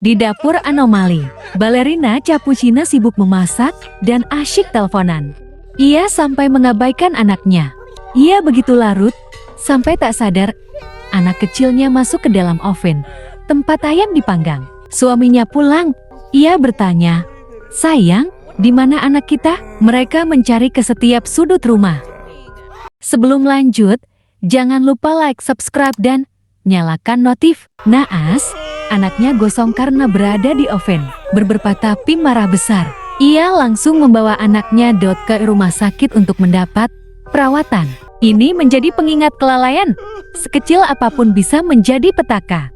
Di dapur anomali, balerina Capuchina sibuk memasak dan asyik teleponan. Ia sampai mengabaikan anaknya. Ia begitu larut, sampai tak sadar anak kecilnya masuk ke dalam oven, tempat ayam dipanggang. Suaminya pulang, ia bertanya, "Sayang, di mana anak kita?" Mereka mencari ke setiap sudut rumah. Sebelum lanjut, jangan lupa like, subscribe, dan nyalakan notif. Naas, anaknya gosong karena berada di oven. Berberpa tapi marah besar. Ia langsung membawa anaknya ke rumah sakit untuk mendapat perawatan. Ini menjadi pengingat kelalaian. Sekecil apapun bisa menjadi petaka.